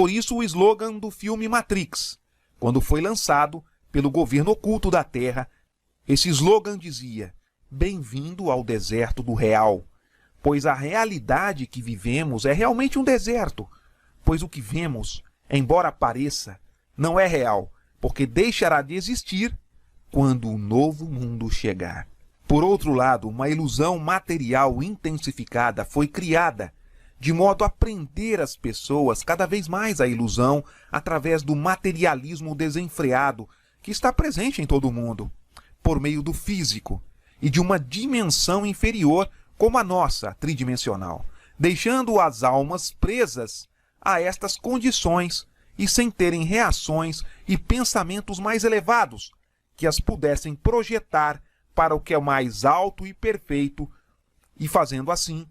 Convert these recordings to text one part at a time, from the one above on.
Por isso o slogan do filme Matrix, quando foi lançado pelo governo oculto da Terra, esse slogan dizia: bem-vindo ao deserto do real, pois a realidade que vivemos é realmente um deserto, pois o que vemos, embora pareça, não é real, porque deixará de existir quando o novo mundo chegar. Por outro lado, uma ilusão material intensificada foi criada, de modo a prender as pessoas cada vez mais à ilusão através do materialismo desenfreado que está presente em todo o mundo, por meio do físico e de uma dimensão inferior como a nossa, tridimensional, deixando as almas presas a estas condições e sem terem reações e pensamentos mais elevados que as pudessem projetar para o que é mais alto e perfeito, e fazendo assim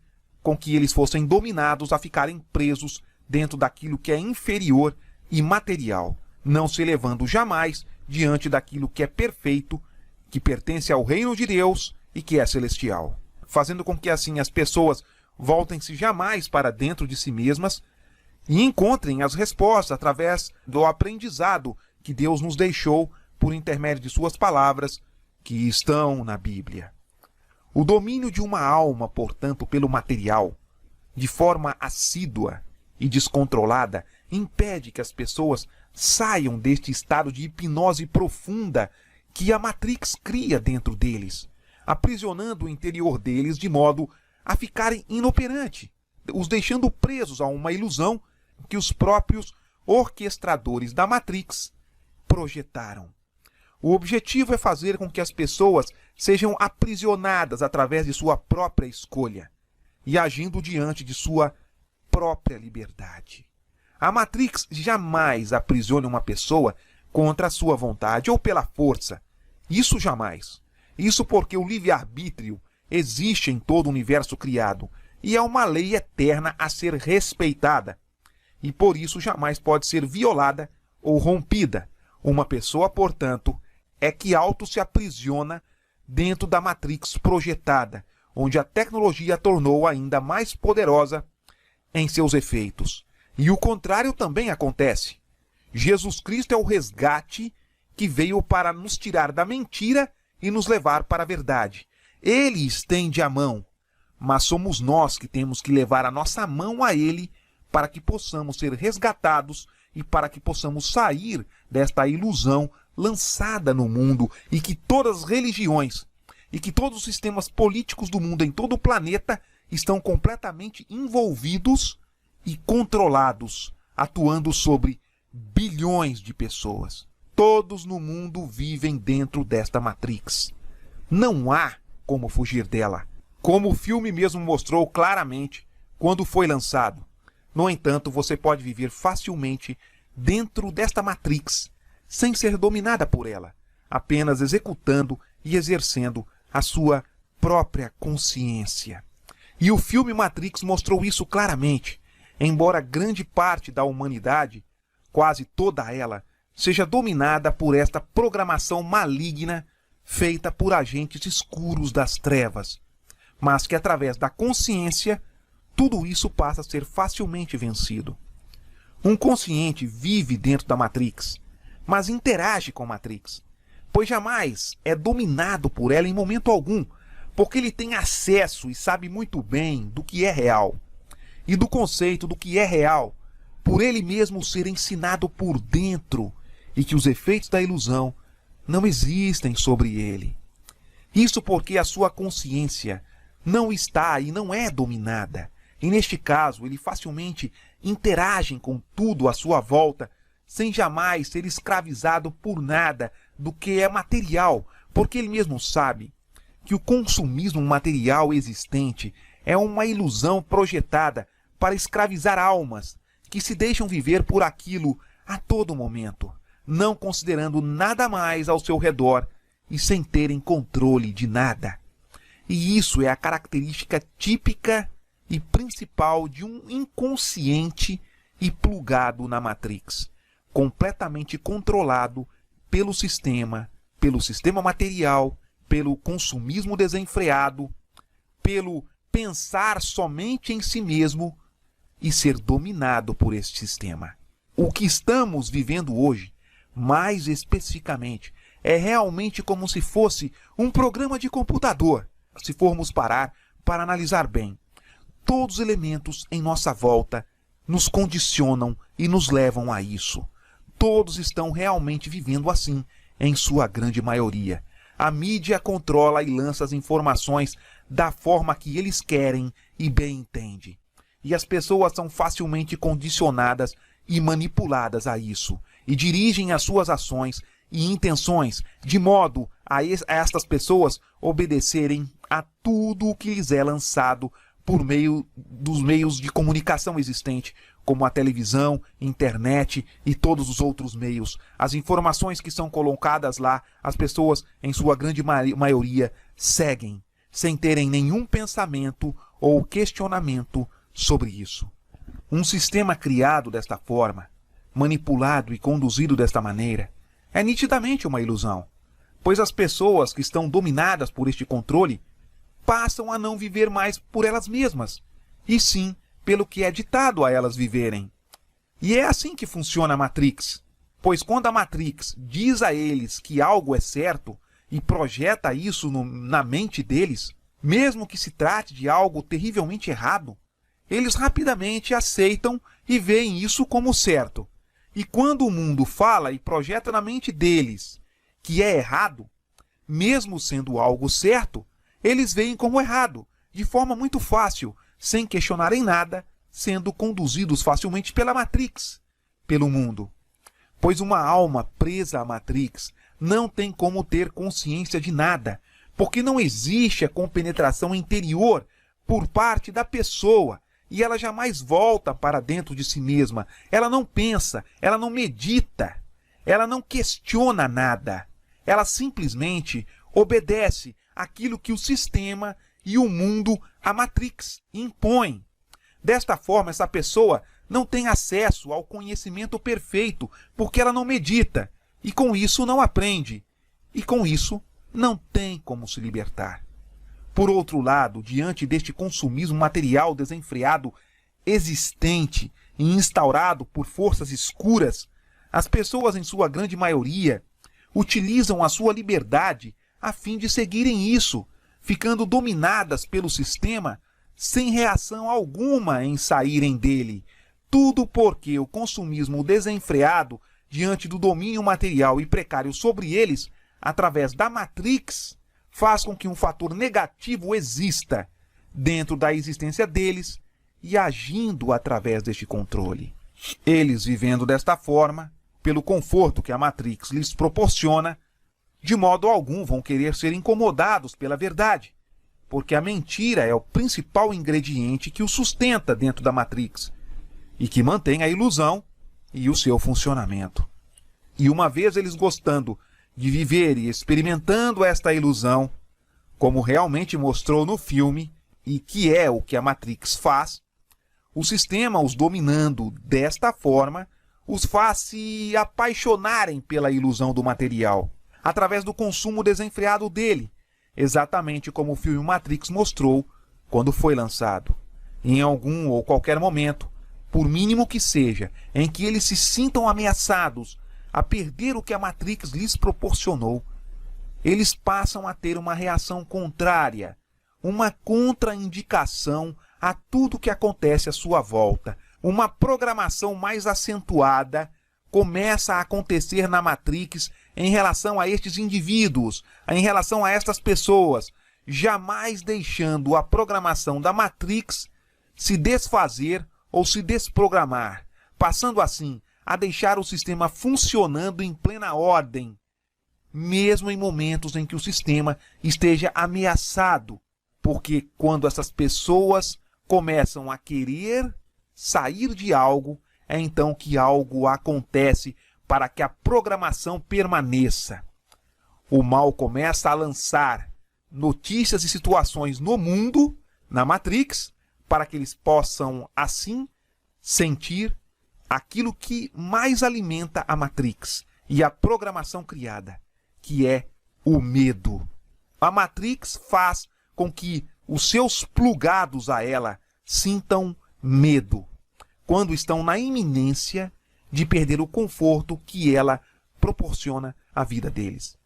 com que eles fossem dominados a ficarem presos dentro daquilo que é inferior e material, não se elevando jamais diante daquilo que é perfeito, que pertence ao reino de Deus e que é celestial, fazendo com que assim as pessoas voltem-se jamais para dentro de si mesmas e encontrem as respostas através do aprendizado que Deus nos deixou por intermédio de suas palavras que estão na Bíblia. O domínio de uma alma, portanto, pelo material, de forma assídua e descontrolada, impede que as pessoas saiam deste estado de hipnose profunda que a Matrix cria dentro deles, aprisionando o interior deles de modo a ficarem inoperantes, os deixando presos a uma ilusão que os próprios orquestradores da Matrix projetaram. O objetivo é fazer com que as pessoas sejam aprisionadas através de sua própria escolha e agindo diante de sua própria liberdade. A Matrix jamais aprisiona uma pessoa contra a sua vontade ou pela força. Isso jamais. Isso porque o livre-arbítrio existe em todo o universo criado e é uma lei eterna a ser respeitada. E por isso jamais pode ser violada ou rompida. Uma pessoa, portanto, é que auto se aprisiona dentro da Matrix projetada, onde a tecnologia a tornou ainda mais poderosa em seus efeitos. E o contrário também acontece. Jesus Cristo é o resgate que veio para nos tirar da mentira e nos levar para a verdade. Ele estende a mão, mas somos nós que temos que levar a nossa mão a ele para que possamos ser resgatados e para que possamos sair desta ilusão lançada no mundo e que todas as religiões e que todos os sistemas políticos do mundo em todo o planeta estão completamente envolvidos e controlados, atuando sobre bilhões de pessoas. Todos no mundo vivem dentro desta Matrix. Não há como fugir dela, como o filme mesmo mostrou claramente quando foi lançado. No entanto, você pode viver facilmente dentro desta Matrix, sem ser dominada por ela, apenas executando e exercendo a sua própria consciência. E o filme Matrix mostrou isso claramente, embora grande parte da humanidade, quase toda ela, seja dominada por esta programação maligna feita por agentes escuros das trevas, mas que através da consciência, tudo isso passa a ser facilmente vencido. Um consciente vive dentro da Matrix, mas interage com a Matrix, pois jamais é dominado por ela em momento algum, porque ele tem acesso e sabe muito bem do que é real, e do conceito do que é real, por ele mesmo ser ensinado por dentro, e que os efeitos da ilusão não existem sobre ele. Isso porque a sua consciência não está e não é dominada, e neste caso ele facilmente interage com tudo à sua volta, sem jamais ser escravizado por nada do que é material, porque ele mesmo sabe que o consumismo material existente é uma ilusão projetada para escravizar almas que se deixam viver por aquilo a todo momento, não considerando nada mais ao seu redor e sem terem controle de nada. E isso é a característica típica e principal de um inconsciente e plugado na Matrix, completamente controlado pelo sistema material, pelo consumismo desenfreado, pelo pensar somente em si mesmo e ser dominado por este sistema. O que estamos vivendo hoje, mais especificamente, é realmente como se fosse um programa de computador. Se formos parar para analisar bem, todos os elementos em nossa volta nos condicionam e nos levam a isso. Todos estão realmente vivendo assim, em sua grande maioria. A mídia controla e lança as informações da forma que eles querem e bem entendem. E as pessoas são facilmente condicionadas e manipuladas a isso, e dirigem as suas ações e intenções de modo a estas pessoas obedecerem a tudo o que lhes é lançado por meio dos meios de comunicação existentes, como a televisão, internet e todos os outros meios. As informações que são colocadas lá, as pessoas, em sua grande maioria, seguem, sem terem nenhum pensamento ou questionamento sobre isso. Um sistema criado desta forma, manipulado e conduzido desta maneira, é nitidamente uma ilusão, pois as pessoas que estão dominadas por este controle passam a não viver mais por elas mesmas, e sim pelo que é ditado a elas viverem. E é assim que funciona a Matrix, pois quando a Matrix diz a eles que algo é certo e projeta isso na mente deles, mesmo que se trate de algo terrivelmente errado, eles rapidamente aceitam e veem isso como certo. E quando o mundo fala e projeta na mente deles que é errado, mesmo sendo algo certo, eles veem como errado, de forma muito fácil, sem questionarem nada, sendo conduzidos facilmente pela Matrix, pelo mundo. Pois uma alma presa à Matrix não tem como ter consciência de nada, porque não existe a compenetração interior por parte da pessoa, e ela jamais volta para dentro de si mesma. Ela não pensa, ela não medita, ela não questiona nada. Ela simplesmente obedece aquilo que o sistema e o mundo, a Matrix, impõem. Desta forma, essa pessoa não tem acesso ao conhecimento perfeito, porque ela não medita, e com isso não aprende, e com isso não tem como se libertar. Por outro lado, diante deste consumismo material desenfreado existente e instaurado por forças escuras, as pessoas, em sua grande maioria, utilizam a sua liberdade a fim de seguirem isso, ficando dominadas pelo sistema sem reação alguma em saírem dele. Tudo porque o consumismo desenfreado diante do domínio material e precário sobre eles, através da Matrix, faz com que um fator negativo exista dentro da existência deles e agindo através deste controle. Eles, vivendo desta forma, pelo conforto que a Matrix lhes proporciona, de modo algum vão querer ser incomodados pela verdade, porque a mentira é o principal ingrediente que o sustenta dentro da Matrix e que mantém a ilusão e o seu funcionamento. E uma vez eles gostando de viver e experimentando esta ilusão, como realmente mostrou no filme, e que é o que a Matrix faz, o sistema, os dominando desta forma, os faz se apaixonarem pela ilusão do material, através do consumo desenfreado dele, exatamente como o filme Matrix mostrou quando foi lançado. Em algum ou qualquer momento, por mínimo que seja, em que eles se sintam ameaçados a perder o que a Matrix lhes proporcionou, eles passam a ter uma reação contrária, uma contraindicação a tudo que acontece à sua volta. Uma programação mais acentuada começa a acontecer na Matrix em relação a estes indivíduos, em relação a estas pessoas, jamais deixando a programação da Matrix se desfazer ou se desprogramar, passando assim a deixar o sistema funcionando em plena ordem, mesmo em momentos em que o sistema esteja ameaçado, porque quando essas pessoas começam a querer sair de algo, é então que algo acontece para que a programação permaneça. O mal começa a lançar notícias e situações no mundo, na Matrix, para que eles possam, assim, sentir aquilo que mais alimenta a Matrix e a programação criada, que é o medo. A Matrix faz com que os seus plugados a ela sintam medo, quando estão na iminência de perder o conforto que ela proporciona à vida deles.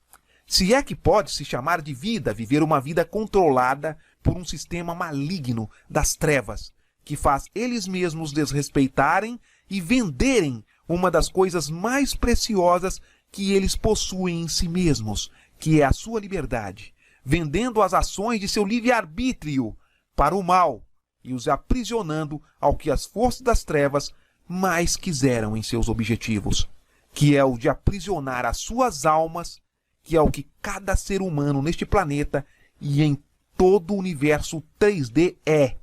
Se é que pode se chamar de vida, viver uma vida controlada por um sistema maligno das trevas, que faz eles mesmos desrespeitarem e venderem uma das coisas mais preciosas que eles possuem em si mesmos, que é a sua liberdade, vendendo as ações de seu livre-arbítrio para o mal e os aprisionando ao que as forças das trevas mais quiseram em seus objetivos, que é o de aprisionar as suas almas, que é o que cada ser humano neste planeta e em todo o universo 3D é.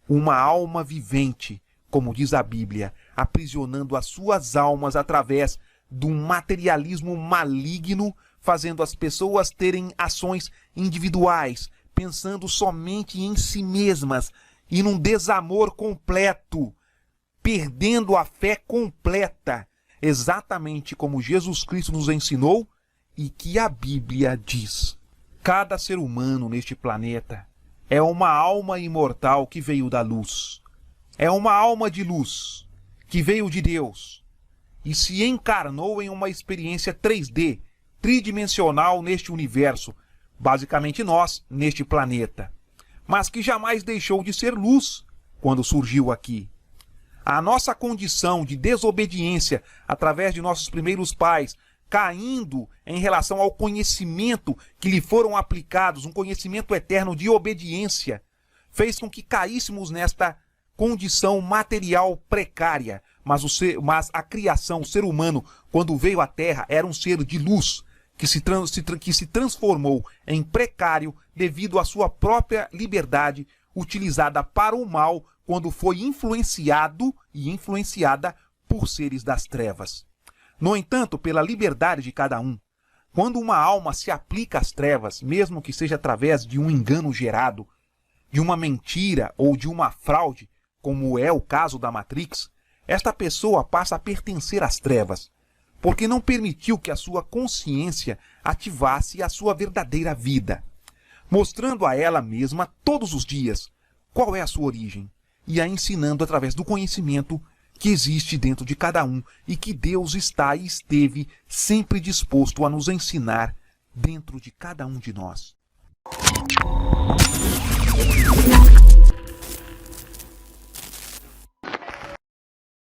Uma alma vivente, como diz a Bíblia, aprisionando as suas almas através de um materialismo maligno, fazendo as pessoas terem ações individuais, pensando somente em si mesmas e num desamor completo, perdendo a fé completa, exatamente como Jesus Cristo nos ensinou e que a Bíblia diz. Cada ser humano neste planeta é uma alma imortal que veio da luz. É uma alma de luz que veio de Deus e se encarnou em uma experiência 3D, tridimensional neste universo, basicamente nós, neste planeta, mas que jamais deixou de ser luz quando surgiu aqui. A nossa condição de desobediência através de nossos primeiros pais, caindo em relação ao conhecimento que lhe foram aplicados, um conhecimento eterno de obediência, fez com que caíssemos nesta condição material precária, mas a criação, o ser humano, quando veio à Terra, era um ser de luz, que se transformou em precário devido à sua própria liberdade, utilizada para o mal, quando foi influenciado e influenciada por seres das trevas. No entanto, pela liberdade de cada um, quando uma alma se aplica às trevas, mesmo que seja através de um engano gerado, de uma mentira ou de uma fraude, como é o caso da Matrix, esta pessoa passa a pertencer às trevas, porque não permitiu que a sua consciência ativasse a sua verdadeira vida, mostrando a ela mesma todos os dias qual é a sua origem e a ensinando através do conhecimento que existe dentro de cada um e que Deus está e esteve sempre disposto a nos ensinar dentro de cada um de nós.